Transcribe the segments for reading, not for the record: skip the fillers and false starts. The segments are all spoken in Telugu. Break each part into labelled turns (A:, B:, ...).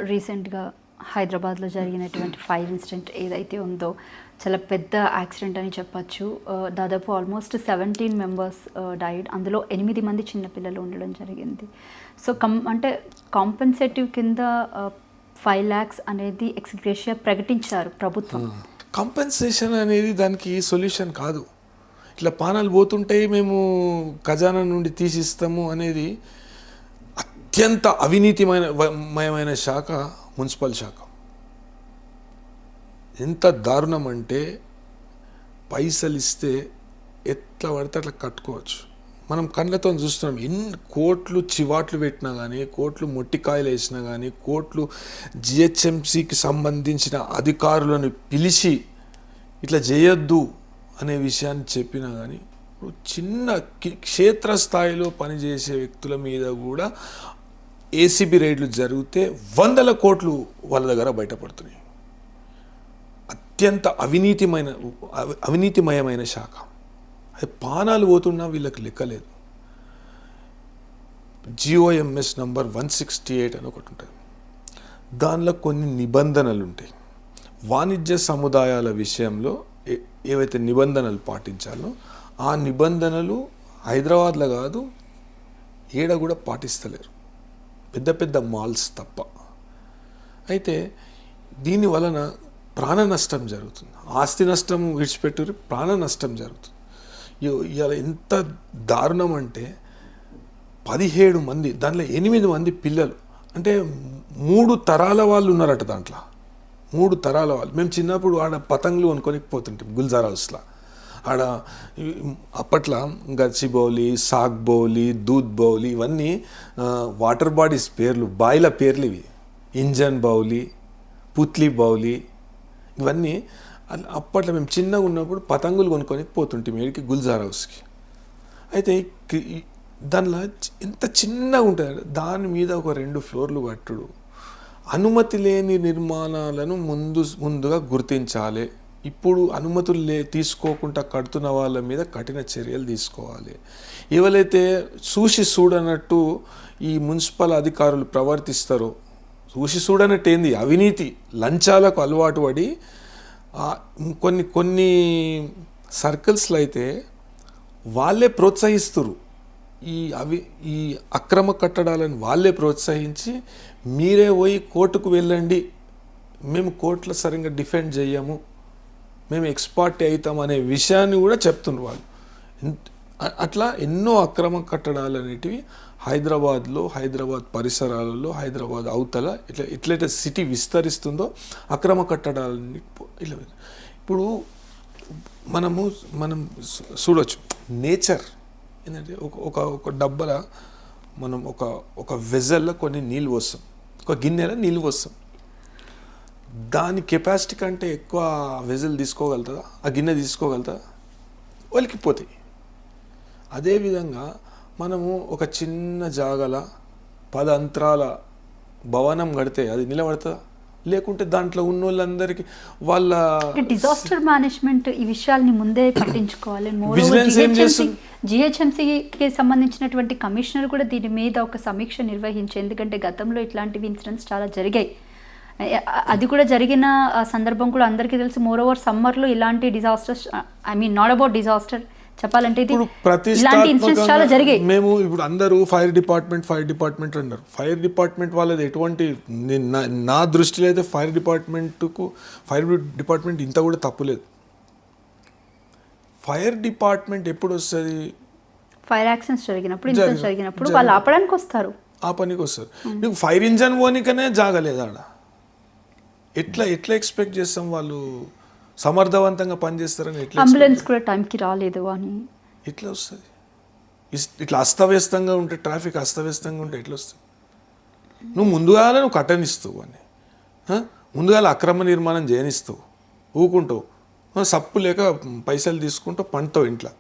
A: రీసెంట్గా హైదరాబాద్లో జరిగినటువంటి ఫైర్ ఇన్సిడెంట్ ఏదైతే ఉందో చాలా పెద్ద యాక్సిడెంట్ అని చెప్పచ్చు. దాదాపు ఆల్మోస్ట్ 17 మెంబర్స్ డైడ్. అందులో 8 మంది చిన్నపిల్లలు ఉండడం జరిగింది. సో అంటే కాంపెన్సేటివ్ కింద 5 lakhs అనేది ఎక్స్గ్రేషియా ప్రకటించారు ప్రభుత్వం.
B: కాంపెన్సేషన్ అనేది దానికి సొల్యూషన్ కాదు. ఇట్లా పానాలు పోతుంటాయి మేము ఖజానా నుండి తీసిస్తాము అనేది అత్యంత అవినీతిమయమైన శాఖ మున్సిపల్ శాఖ. ఎంత దారుణం అంటే పైసలు ఇస్తే ఎట్లా పడితే అట్లా కట్టుకోవచ్చు. మనం కళ్ళతో చూస్తున్నాం. ఎన్ని కోట్లు చివాట్లు పెట్టినా కానీ, కోట్లు మొట్టికాయలు వేసినా కానీ, కోట్లు జిహెచ్ఎంసీకి సంబంధించిన అధికారులను పిలిచి ఇట్లా చేయొద్దు అనే విషయాన్ని చెప్పినా కానీ చిన్న క్షేత్రస్థాయిలో పనిచేసే వ్యక్తుల మీద కూడా ఏసీబీ రైడ్లు జరిగితే 100 కోట్లు వాళ్ళ దగ్గర బయటపడుతున్నాయి. అత్యంత అవినీతిమయమైన శాఖ. అది పానాలు పోతున్నా వీళ్ళకి లెక్కలేదు. GOMS నంబర్ 168 అని ఒకటి ఉంటుంది. దానిలో కొన్ని నిబంధనలు ఉంటాయి. వాణిజ్య సముదాయాల విషయంలో ఏవైతే నిబంధనలు పాటించాలో ఆ నిబంధనలు హైదరాబాద్లో కాదు ఏడ కూడా పాటిస్తలేరు, పెద్ద పెద్ద మాల్స్ తప్ప. అయితే దీని వలన ప్రాణ నష్టం జరుగుతుంది. ఆస్తి నష్టం విడిచిపెట్టి ప్రాణ నష్టం జరుగుతుంది. ఇవాళ ఎంత దారుణం అంటే 17 మంది, దాంట్లో 8 మంది పిల్లలు. అంటే 3 తరాల వాళ్ళు ఉన్నారట దాంట్లో. 3 తరాల వాళ్ళు. మేము చిన్నప్పుడు ఆడ పతంగులు కొనుక్కొని పోతుంటాం గుల్జార్ హౌస్లో. ఆడ అప్పట్లో గచ్చిబౌలి, సాగ్ బౌలి, దూద్ బౌలి ఇవన్నీ వాటర్ బాడీస్ పేర్లు, బాయిల పేర్లు ఇవి. ఇంజన్ బౌలి, పుత్లీ బౌలి ఇవన్నీ అప్పట్లో మేము చిన్నగా ఉన్నప్పుడు పతంగులు కొనుక్కొని పోతుంటాం ఏడికి గుల్జార్ హౌస్కి. అయితే దానిలో ఎంత చిన్నగా ఉంటుంది, దాని మీద ఒక 2 ఫ్లోర్లు కట్టుడు. అనుమతి లేని నిర్మాణాలను ముందుగా గుర్తించాలి. ఇప్పుడు అనుమతులు తీసుకోకుండా కడుతున్న వాళ్ళ మీద కఠిన చర్యలు తీసుకోవాలి. ఎవరైతే చూడనట్టు ఈ మున్సిపల్ అధికారులు ప్రవర్తిస్తారో, చూడనట్టు ఏంది అవినీతి లంచాలకు అలవాటు పడి కొన్ని సర్కిల్స్లో అయితే వాళ్ళే ప్రోత్సహిస్తారు. ఈ అక్రమ కట్టడాలను వాళ్ళే ప్రోత్సహించి మీరే పోయి కోర్టుకు వెళ్ళండి, మేము కోర్టులో సరిగ్గా డిఫెండ్ చేయము, మేము ఎక్స్పర్ట్ అవుతాం అనే విషయాన్ని కూడా చెప్తున్నారు వాళ్ళు. అట్లా ఎన్నో అక్రమ కట్టడాలు అనేటివి హైదరాబాద్ పరిసరాలలో, హైదరాబాద్ అవతల ఎట్లయితే సిటీ విస్తరిస్తుందో అక్రమ కట్టడాలని ఇలా. ఇప్పుడు మనం చూడవచ్చు నేచర్ ఏంటంటే ఒక డబ్బల మనం ఒక వెజల్లో కొన్ని నీళ్ళు పోస్తాం, ఒక గిన్నెలో నీళ్ళు పోస్తాం. దాని కెపాసిటీ కంటే ఎక్కువ వెజల్ తీసుకోగలుగుతుందా, ఆ గిన్నె తీసుకోగలుగుతుందా? ఒలికిపోతాయి. అదేవిధంగా మనము ఒక చిన్న జాగల 10 అంతరాల భవనం కడితే అది నిలబడుతుందా? లేకుంటే దాంట్లో ఉన్న వాళ్ళందరికీ వాళ్ళ
A: డిజాస్టర్ మేనేజ్మెంట్ ఈ విషయాల్ని ముందే పట్టించుకోవాలి. జిహెచ్ఎంసీకి సంబంధించినటువంటి కమిషనర్ కూడా దీని మీద ఒక సమీక్ష నిర్వహించి, ఎందుకంటే గతంలో ఇట్లాంటివి ఇన్సిడెంట్స్ చాలా జరిగాయి. అది కూడా జరిగిన సందర్భం కూడా అందరికీ తెలుసు. మోర్ ఓవర్ సమ్మర్లో ఇలాంటి డిజాస్టర్స్, నాట్ అబౌట్ డిజాస్టర్ చెప్పాలంటే ఇది ఇలాంటి ఇన్సిడెంట్స్ చాలా జరిగాయి.
B: మేము ఇప్పుడు అందరూ ఫైర్ డిపార్ట్మెంట్ అన్నారు. ఫైర్ డిపార్ట్మెంట్ వాళ్ళది ఎటువంటి, నా దృష్టిలో అయితే ఫైర్ డిపార్ట్మెంట్ ఇంత కూడా తప్పులేదు. ఫైర్ డిపార్ట్మెంట్ ఎప్పుడు వస్తుంది?
A: ఫైర్ యాక్సిడెంట్స్ జరిగినప్పుడు వాళ్ళు ఆపడానికి వస్తారు,
B: ఆ పనికి వస్తారు. నీకు ఫైర్ ఇంజన్ పోనీకనే జాగలేదు ఆడ. ఎట్లా ఎక్స్పెక్ట్ చేస్తాం వాళ్ళు సమర్థవంతంగా పనిచేస్తారని? ఎట్లా
A: అంబులెన్స్ కూడా టైంకి రాలేదు అని
B: ఎట్లా వస్తుంది? ఇట్లా అస్తవ్యస్తంగా ఉంటే, ట్రాఫిక్ అస్తవ్యస్తంగా ఉంటే ఎట్లా వస్తుంది? నువ్వు ముందుగానే కట్టనిస్తావు అని, ముందుగా అక్రమ నిర్మాణం చేయనిస్తావు, ఊకుంటావు, సప్పు లేక పైసలు తీసుకుంటావు, పండుతావు ఇంట్లో.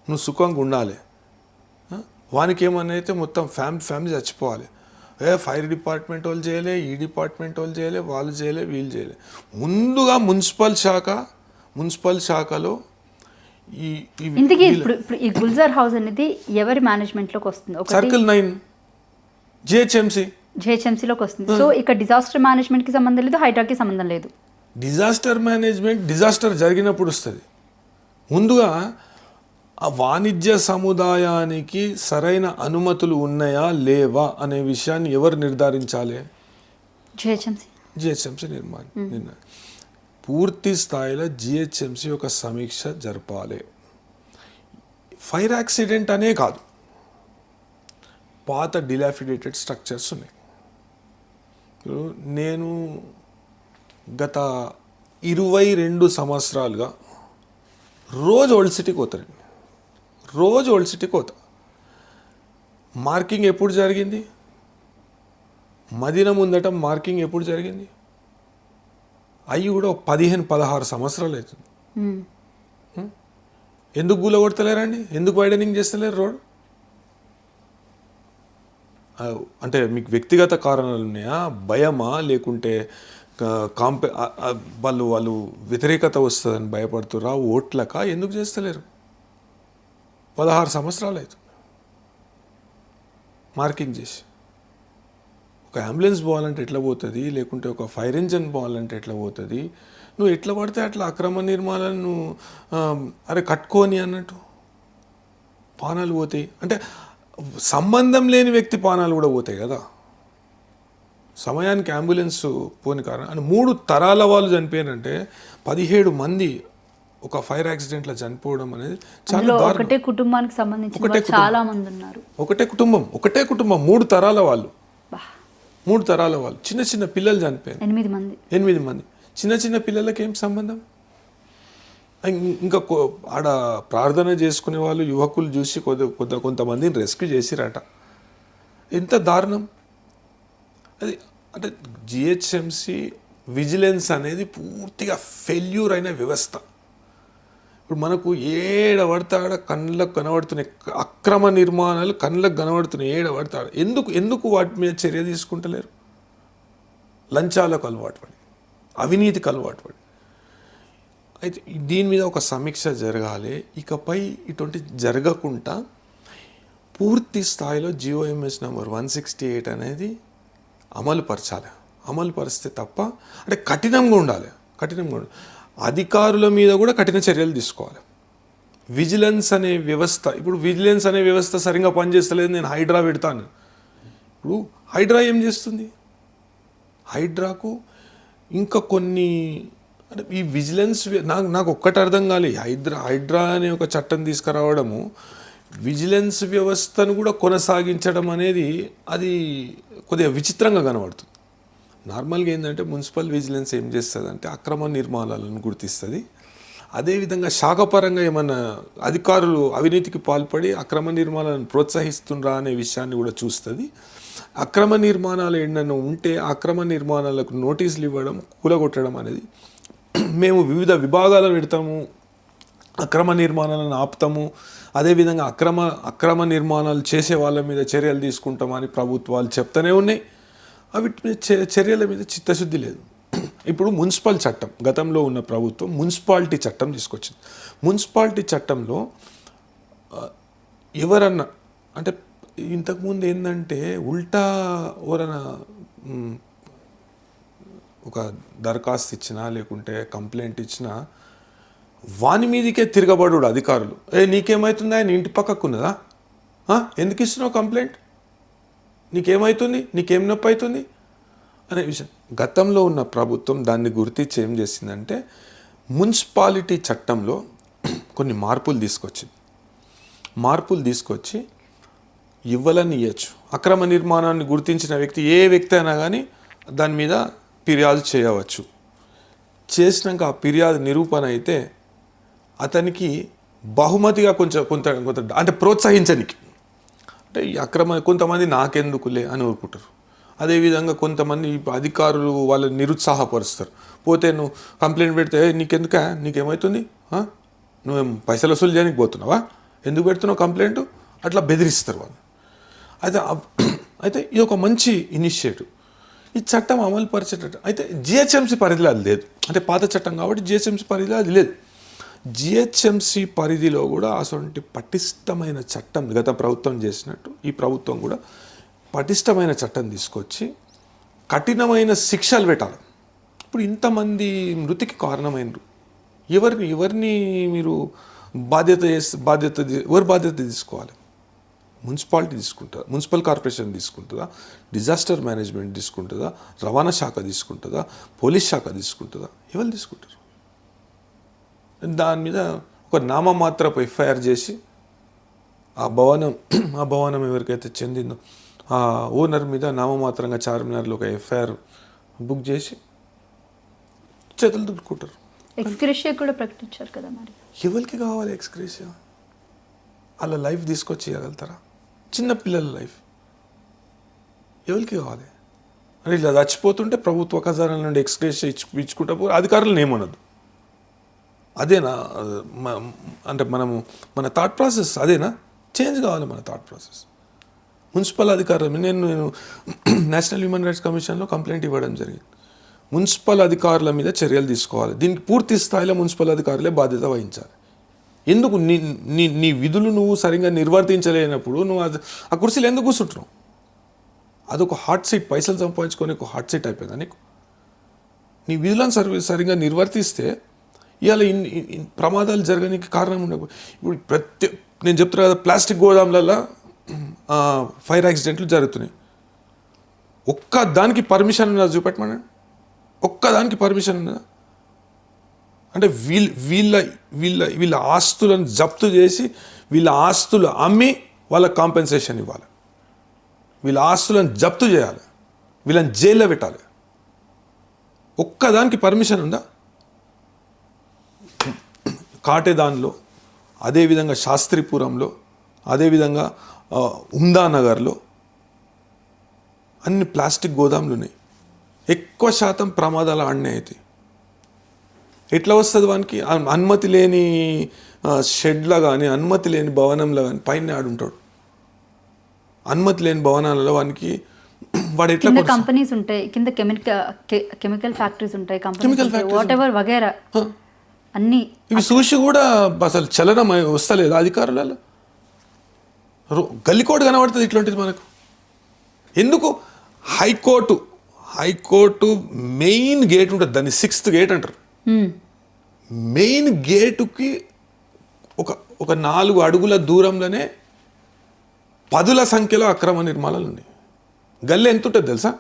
B: నువ్వు సుఖంగా ఉండాలి. వానికి ఏమన్నా అయితే మొత్తం ఫ్యామిలీ చచ్చిపోవాలి. ఫైర్ డిపార్ట్మెంట్ వాళ్ళు చేయలే, ఈ డిపార్ట్మెంట్ వాళ్ళు చేయలే, వాళ్ళు చేయలే, వీళ్ళు చేయలే. ముందుగా మున్సిపల్ శాఖలో
A: ఇంతకీ ఇప్పుడు ఈ గుల్జార్ హౌస్ అనేది ఎవరి మేనేజ్మెంట్లోకి వస్తుంది?
B: సర్కిల్ 9 GHMC
A: జిహెచ్ఎంసీలోకి వస్తుంది. సో ఇక డిజాస్టర్ మేనేజ్మెంట్కి సంబంధం లేదు, హైడ్రాకి సంబంధం లేదు.
B: డిజాస్టర్ మేనేజ్మెంట్ డిజాస్టర్ జరిగినప్పుడు వస్తుంది. ముందుగా ఆ వాణిజ్య సముదాయానికి సరైన అనుమతులు ఉన్నాయా లేవా అనే విషయాన్ని ఎవరు నిర్ధారించాలి? జిహెచ్ఎంసీ నిర్ణయం. పూర్తి స్థాయిలో జిహెచ్ఎంసీ ఒక సమీక్ష జరపాలి. ఫైర్ యాక్సిడెంట్ అనే కాదు, పాత డిలాఫిడేటెడ్ స్ట్రక్చర్స్ ఉన్నాయి. నేను గత 22 సంవత్సరాలుగా రోజు ఓల్డ్ సిటీకి పోతానండి. రోజు ఓల్డ్ సిటీకి పోతా. మార్కింగ్ ఎప్పుడు జరిగింది? మదీనా ముందట మార్కింగ్ ఎప్పుడు జరిగింది? అవి కూడా 15-16 సంవత్సరాలు అవుతుంది. ఎందుకు కూలగొడతలేరండి? ఎందుకు వైడనింగ్ చేస్తలేరు రోడ్? అంటే మీకు వ్యక్తిగత కారణాలు ఉన్నాయా, భయమా, లేకుంటే వాళ్ళు వ్యతిరేకత వస్తుందని భయపడుతురా, ఓట్లకా? ఎందుకు చేస్తలేరు? 16 సంవత్సరాలు అవుతుంది మార్కింగ్ చేసి. ఒక అంబులెన్స్ పోవాలంటే ఎట్లా పోతుంది, లేకుంటే ఒక ఫైర్ ఇంజన్ పోవాలంటే ఎట్లా పోతుంది? నువ్వు ఎట్లా పడితే అట్లా అక్రమ నిర్మాణాలను నువ్వు అరే కట్టుకొని అన్నట్టు పానాలు పోతాయి. అంటే సంబంధం లేని వ్యక్తి పానాలు కూడా పోతాయి కదా. సమయానికి అంబులెన్స్ పోని కారణం అని 3 తరాల వాళ్ళు చనిపోయారంటే 17 మంది ఒక ఫైర్ యాక్సిడెంట్లో చనిపోవడం అనేది చాలా దారుణం.
A: ఒకటే కుటుంబానికి సంబంధించిన చాలా మంది ఉన్నారు.
B: ఒకటే కుటుంబం 3 తరాల వాళ్ళు, 3 తరాల వాళ్ళు, చిన్న చిన్న పిల్లలు చనిపోయారు. 8 మంది చిన్న పిల్లలకి ఏం సంబంధం? ఇంకా ఆడ ప్రార్థన చేసుకునే వాళ్ళు యువకులు చూసి కొంతమందిని రెస్క్యూ చేసిరట. ఎంత దారుణం అది. అంటే జిహెచ్ఎంసి విజిలెన్స్ అనేది పూర్తిగా ఫెయిల్యూర్ అయిన వ్యవస్థ. ఇప్పుడు మనకు ఏడబడతాడ కళ్ళకు కనబడుతున్నాయి అక్రమ నిర్మాణాలు, కళ్ళకు కనబడుతున్నాయి ఏడబడతాడు. ఎందుకు వాటి మీద చర్య తీసుకుంటలేరు? లంచాలకు అలవాటు పడి, అవినీతికి అలవాటు పడి. అయితే దీని మీద ఒక సమీక్ష జరగాలి. ఇకపై ఇటువంటి జరగకుండా పూర్తి స్థాయిలో జిఓఎంఎస్ నెంబర్ 168 అనేది అమలు పరిస్తే తప్ప, అంటే కఠినంగా ఉండాలి. అధికారుల మీద కూడా కఠిన చర్యలు తీసుకోవాలి. విజిలెన్స్ అనే వ్యవస్థ, ఇప్పుడు విజిలెన్స్ అనే వ్యవస్థ సరిగ్గా పనిచేస్తలేదు, నేను హైడ్రా పెడతాను. ఇప్పుడు హైడ్రా ఏం చేస్తుంది? హైడ్రాకు ఇంకా కొన్ని, అంటే ఈ విజిలెన్స్ నాకు ఒక్కటి అర్థం కాలే. హైడ్రా అనే ఒక చట్టం తీసుకురావడము, విజిలెన్స్ వ్యవస్థను కూడా కొనసాగించడం అనేది అది కొద్దిగా విచిత్రంగా కనబడుతుంది. నార్మల్గా ఏంటంటే మున్సిపల్ విజిలెన్స్ ఏం చేస్తుంది అంటే అక్రమ నిర్మాణాలను గుర్తిస్తుంది. అదేవిధంగా శాఖపరంగా ఏమన్నా అధికారులు అవినీతికి పాల్పడి అక్రమ నిర్మాణాలను ప్రోత్సహిస్తుండ్రా అనే విషయాన్ని కూడా చూస్తుంది. అక్రమ నిర్మాణాలు ఏంటన్నా ఉంటే అక్రమ నిర్మాణాలకు నోటీసులు ఇవ్వడం, కూలగొట్టడం అనేది మేము వివిధ విభాగాలు పెడతాము, అక్రమ నిర్మాణాలను ఆపుతాము, అదేవిధంగా అక్రమ నిర్మాణాలు చేసే వాళ్ళ మీద చర్యలు తీసుకుంటామని ప్రభుత్వాలు చెప్తూనే ఉన్నాయి. వీటి మీద చర్యల మీద చిత్తశుద్ధి లేదు. ఇప్పుడు మున్సిపల్ చట్టం, గతంలో ఉన్న ప్రభుత్వం మున్సిపాలిటీ చట్టం తీసుకొచ్చింది. మున్సిపాలిటీ చట్టంలో ఎవరన్నా, అంటే ఇంతకుముందు ఏంటంటే ఉల్టా ఎవరైనా ఒక దరఖాస్తు ఇచ్చినా లేకుంటే కంప్లైంట్ ఇచ్చినా వాని మీదకే తిరగబడు అధికారులు. నీకేమవుతుందా, నీ ఇంటి పక్కకు ఉన్నదా, ఎందుకు ఇస్తున్నావు కంప్లైంట్, నీకేమవుతుంది, నీకేం నొప్పి అవుతుంది అనే విషయం. గతంలో ఉన్న ప్రభుత్వం దాన్ని గుర్తించి ఏం చేసిందంటే మున్సిపాలిటీ చట్టంలో కొన్ని మార్పులు తీసుకొచ్చి ఇవ్వాలని ఇవ్వచ్చు. అక్రమ నిర్మాణాన్ని గుర్తించిన వ్యక్తి, ఏ వ్యక్తి అయినా కానీ దాని మీద ఫిర్యాదు చేయవచ్చు. చేసినాక ఆ ఫిర్యాదు నిరూపణ అయితే అతనికి బహుమతిగా కొంత అంటే ప్రోత్సహించడానికి, అంటే ఈ కొంతమంది నాకెందుకులే అని ఊరుకుంటారు. అదేవిధంగా కొంతమంది అధికారులు వాళ్ళని నిరుత్సాహపరుస్తారు. పోతే నువ్వు కంప్లైంట్ పెడితే నీకెందుక, నీకేమవుతుంది, నువ్వేం పైసలు వసూలు చేయడానికి పోతున్నావా, ఎందుకు పెడుతున్నావు కంప్లైంట్, అట్లా బెదిరిస్తారు వాళ్ళు. అయితే ఇది ఒక మంచి ఇనిషియేటివ్. ఈ చట్టం అమలు పరిచేటట్టు అయితే జిహెచ్ఎంసీ పరిధిలో అది లేదు. అంటే పాత చట్టం కాబట్టి జిహెచ్ఎంసీ పరిధిలో అది లేదు. జిహెచ్ఎంసీ పరిధిలో కూడా అటువంటి పటిష్టమైన చట్టం గత ప్రభుత్వం చేసినట్టు ఈ ప్రభుత్వం కూడా పటిష్టమైన చట్టం తీసుకొచ్చి కఠినమైన శిక్షలు పెట్టాలి. ఇప్పుడు ఇంతమంది మృతికి కారణమైనరు, ఎవరిని మీరు ఎవరు బాధ్యత తీసుకోవాలి? మున్సిపాలిటీ తీసుకుంటుందా, మున్సిపల్ కార్పొరేషన్ తీసుకుంటుందా, డిజాస్టర్ మేనేజ్మెంట్ తీసుకుంటుందా, రవాణా శాఖ తీసుకుంటుందా, పోలీస్ శాఖ తీసుకుంటుందా? ఎవరు తీసుకుంటారు? దాని మీద ఒక నామమాత్రపు ఎఫ్ఐఆర్ చేసి ఆ భవనం ఎవరికైతే చెందిందో ఆ ఓనర్ మీద నామమాత్రంగా చార్మినార్లో ఒక ఎఫ్ఐఆర్ బుక్ చేసి చేతులు దుడుకుంటారు.
A: ఎక్స్గ్రేషియా కూడా ప్రకటించారు కదా, మరి
B: ఎవరికి కావాలి ఎక్స్గ్రేషియా? అలా లైఫ్ తీసుకొచ్చి ఇవ్వగలుగుతారా? చిన్న పిల్లల లైఫ్ ఎవరికి కావాలి? అని ఇలా చచ్చిపోతుంటే ప్రభుత్వ ఖజానాల నుండి ఎక్స్గ్రేషియా ఇచ్చుకుంటా పో, అధికారులను ఏమనదు. అదేనా అంటే మన థాట్ ప్రాసెస్ అదేనా? చేంజ్ కావాలి మన థాట్ ప్రాసెస్. మున్సిపల్ అధికారులు నేను నేషనల్ హ్యూమన్ రైట్స్ కమిషన్లో కంప్లైంట్ ఇవ్వడం జరిగింది. మున్సిపల్ అధికారుల మీద చర్యలు తీసుకోవాలి. దీనికి పూర్తి స్థాయిలో మున్సిపల్ అధికారులే బాధ్యత వహించాలి. ఎందుకు నీ విధులు నువ్వు సరిగ్గా నిర్వర్తించలేనప్పుడు నువ్వు ఆ కుర్చీలో ఎందుకు కూర్చుంటున్నావు? అదొక హాట్ సీట్, పైసలు సంపాదించుకొని ఒక హాట్ సీట్ అయిపోయిందా నీకు? నీ విధులను సరిగ్గా నిర్వర్తిస్తే ఇవాళ ప్రమాదాలు జరగడానికి కారణం ఉండవు. ఇప్పుడు నేను చెప్తున్నా కదా, ప్లాస్టిక్ గోదాంలలో ఫైర్ యాక్సిడెంట్లు జరుగుతున్నాయి. ఒక్క దానికి పర్మిషన్ ఉన్నదా చూపెట్టమనండి. ఒక్కదానికి పర్మిషన్ ఉన్నదా? అంటే వీళ్ళ ఆస్తులను జప్తు చేసి వీళ్ళ ఆస్తులు అమ్మి వాళ్ళకి కాంపెన్సేషన్ ఇవ్వాలి. వీళ్ళ ఆస్తులను జప్తు చేయాలి, వీళ్ళని జైల్లో పెట్టాలి. ఒక్కదానికి పర్మిషన్ ఉందా? కాటేదాన్లో, అదేవిధంగా శాస్త్రీపురంలో, అదేవిధంగా ఉమ్దానగర్లో అన్ని ప్లాస్టిక్ గోదాములు ఉన్నాయి. ఎక్కువ శాతం ప్రమాదాలు ఆడనే అవుతాయి. ఎట్లా వస్తుంది వానికి? అనుమతి లేని షెడ్లో కానీ, అనుమతి లేని భవనంలో కానీ పైన ఆడుంటాడు. అనుమతి లేని భవనాలలో వానికి వాడు ఎట్లా
A: కంపెనీస్ ఉంటాయి, కింద కెమికల్ ఫ్యాక్టరీస్ ఉంటాయి, వాట్ ఎవర్ వగేరా అన్ని
B: ఇవి చూసి కూడా అసలు చలనం వస్తలేదు అధికారులలో. గల్లికోట కనబడుతుంది ఇట్లాంటిది మనకు. ఎందుకు? హైకోర్టు మెయిన్ గేట్ ఉంటుంది, దాన్ని 6th గేట్ అంటారు. మెయిన్ గేటుకి ఒక 4 అడుగుల దూరంలోనే 10ల సంఖ్యలో అక్రమ నిర్మాణాలు ఉన్నాయి. గల్లీ ఎంత ఉంటుంది తెలుసా?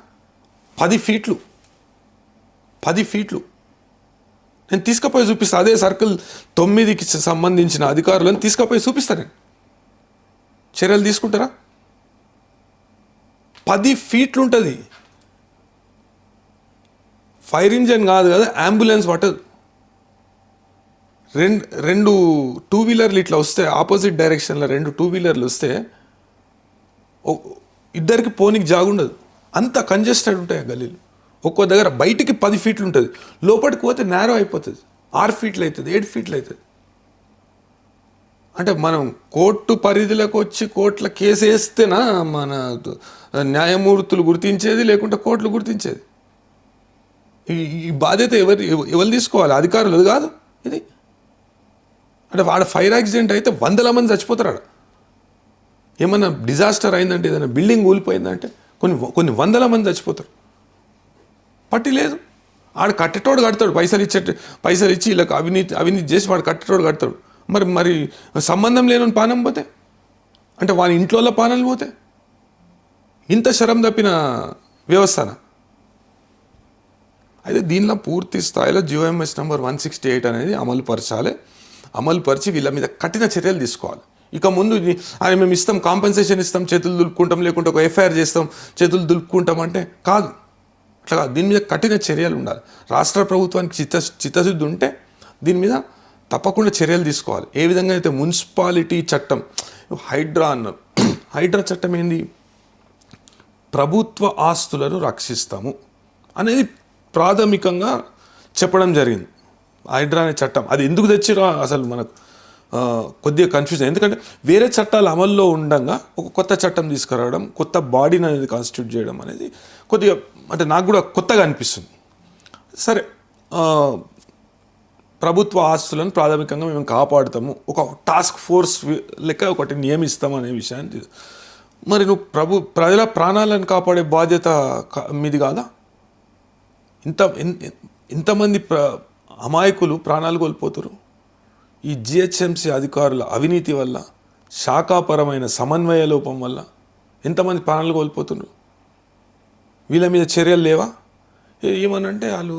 B: 10 ఫీట్లు. 10 ఫీట్లు. నేను తీసుకుపోయి చూపిస్తాను. అదే సర్కిల్ 9కి సంబంధించిన అధికారులను తీసుకుపోయి చూపిస్తాను. నేను చర్యలు తీసుకుంటారా? 10 ఫీట్లు ఉంటుంది. ఫైర్ ఇంజన్ కాదు కదా, అంబులెన్స్ పట్టదు. రెండు 2 వీలర్లు ఇట్లా వస్తే, ఆపోజిట్ డైరెక్షన్లో 2 2 వీలర్లు వస్తే ఇద్దరికి పోనీకి జాగుండదు. అంత కంజెస్టెడ్ ఉంటాయి ఆ గల్లీలు. ఒక్కో దగ్గర బయటికి 10 ఫీట్లు ఉంటుంది, లోపలికి పోతే నేరో అయిపోతుంది. 6 ఫీట్లు అవుతుంది, 7 ఫీట్లు అవుతుంది. అంటే మనం కోర్టు పరిధిలోకి వచ్చి కోర్టుల కేసు వేస్తేనా మన న్యాయమూర్తులు గుర్తించేది, లేకుంటే కోర్టులు గుర్తించేది? ఈ బాధ్యత ఎవరు తీసుకోవాలి? అధికారులు కాదు ఇది. అంటే వాడ ఫైర్ యాక్సిడెంట్ అయితే 100ల మంది చచ్చిపోతారు. ఆడ ఏమన్నా డిజాస్టర్ అయిందంటే, ఏదైనా బిల్డింగ్ కూలిపోయిందంటే కొన్ని 100ల మంది చచ్చిపోతారు. పట్టి లేదు. ఆడు కట్టేటోడు కడతాడు, పైసలు ఇచ్చి ఇలా అవినీతి చేసి వాడు కట్టేటోడు కడతాడు. మరి సంబంధం లేని పానం పోతే, అంటే వాళ్ళ ఇంట్లో పానాలు పోతే ఇంత శరం తప్పిన వ్యవస్థన. అయితే దీనిలో పూర్తి స్థాయిలో GOMS నంబర్ 168 అనేది అమలుపరిచి వీళ్ళ మీద కఠిన చర్యలు తీసుకోవాలి. ఇక ముందు మేము ఇస్తాం, కాంపెన్సేషన్ ఇస్తాం, చేతులు దులుపుకుంటాం, లేకుంటే ఒక ఎఫ్ఐఆర్ చేస్తాం, చేతులు దులుపుకుంటాం అంటే కాదు. అట్లా కాదు. దీని మీద కఠిన చర్యలు ఉండాలి. రాష్ట్ర ప్రభుత్వానికి చిత్తశుద్ధి ఉంటే దీని మీద తప్పకుండా చర్యలు తీసుకోవాలి. ఏ విధంగా అయితే మున్సిపాలిటీ చట్టం, హైడ్రా అన్నారు. హైడ్రా చట్టం ఏంది? ప్రభుత్వ ఆస్తులను రక్షిస్తాము అనేది ప్రాథమికంగా చెప్పడం జరిగింది. హైడ్రా అనే చట్టం అది ఎందుకు తెచ్చిరా అసలు మనకు కొద్దిగా కన్ఫ్యూజన్. ఎందుకంటే వేరే చట్టాలు అమల్లో ఉండగా ఒక కొత్త చట్టం తీసుకురావడం, కొత్త బాడీని అనేది కాన్స్టిట్యూట్ చేయడం అనేది కొద్దిగా అంటే నాకు కూడా కొత్తగా అనిపిస్తుంది. సరే, ప్రభుత్వ ఆస్తులను ప్రాథమికంగా మేము కాపాడుతాము, ఒక టాస్క్ ఫోర్స్ లెక్క ఒకటి నియమిస్తాము అనే విషయాన్ని మరి నువ్వు ప్రజల ప్రాణాలను కాపాడే బాధ్యత మీది కాదా? ఇంతమంది అమాయకులు ప్రాణాలు కోల్పోతారు ఈ జిహెచ్ఎంసీ అధికారుల అవినీతి వల్ల, శాఖాపరమైన సమన్వయ లోపం వల్ల ఎంతమంది ప్రాణాలు కోల్పోతున్నారు. వీళ్ళ మీద చర్యలు లేవా? ఏమనంటే వాళ్ళు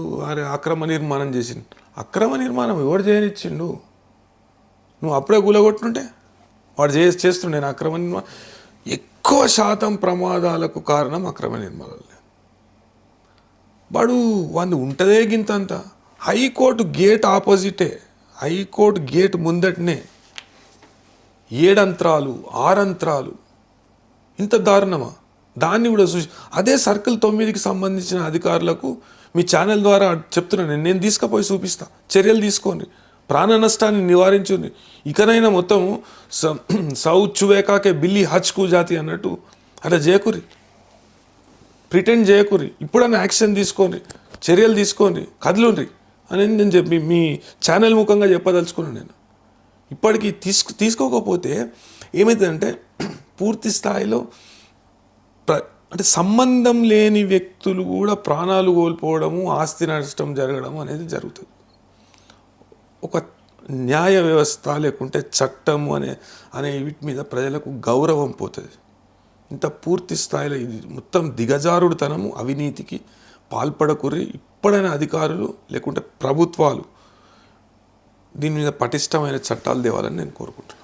B: అక్రమ నిర్మాణం చేసిండు. అక్రమ నిర్మాణం ఎవడు చేయనిచ్చిండు? నువ్వు అప్పుడే కూలగొట్టుంటే వాడు చేస్తుండే నేను అక్రమ నిర్మాణం. ఎక్కువ శాతం ప్రమాదాలకు కారణం అక్రమ నిర్మాణాలు. వాడిని ఉంటుందే గింతంత. హైకోర్టు గేట్ ఆపోజిటే, హైకోర్టు గేట్ ముందటనే 7 అంతరాలు 6 అంతరాలు. ఇంత దారుణమా? దాన్ని కూడా చూసి అదే సర్కిల్ 9కి సంబంధించిన అధికారులకు మీ ఛానల్ ద్వారా చెప్తున్నాను, నేను తీసుకుపోయి చూపిస్తా. చర్యలు తీసుకోండి, ప్రాణ నష్టాన్ని నివారించుంది. ఇకనైనా మొత్తం సౌ చువేకాకే బిల్లి హచ్కు జాతి అన్నట్టు అట్లా చేయకురి, ప్రిటెండ్ చేయకురి. ఇప్పుడన్నా యాక్షన్ తీసుకోండి, చర్యలు తీసుకోండి, కదులుండ్రి అని నేను చెప్పి మీ ఛానల్ ముఖంగా చెప్పదలుచుకున్నాను. నేను ఇప్పటికీ తీసుకోకపోతే ఏమవుతుందంటే పూర్తి స్థాయిలో అంటే సంబంధం లేని వ్యక్తులు కూడా ప్రాణాలు కోల్పోవడము, ఆస్తి నష్టం జరగడం అనేది జరుగుతుంది. ఒక న్యాయ వ్యవస్థ లేకుంటే చట్టము అనే వీటి మీద ప్రజలకు గౌరవం పోతుంది. ఇంత పూర్తి స్థాయిలో ఇది మొత్తం దిగజారుడుతనము, అవినీతికి పాల్పడకుర్రి. ఇప్పుడైనా అధికారులు లేకుంటే ప్రభుత్వాలు దీని మీద పటిష్టమైన చట్టాలు తేవాలని నేను కోరుకుంటున్నాను.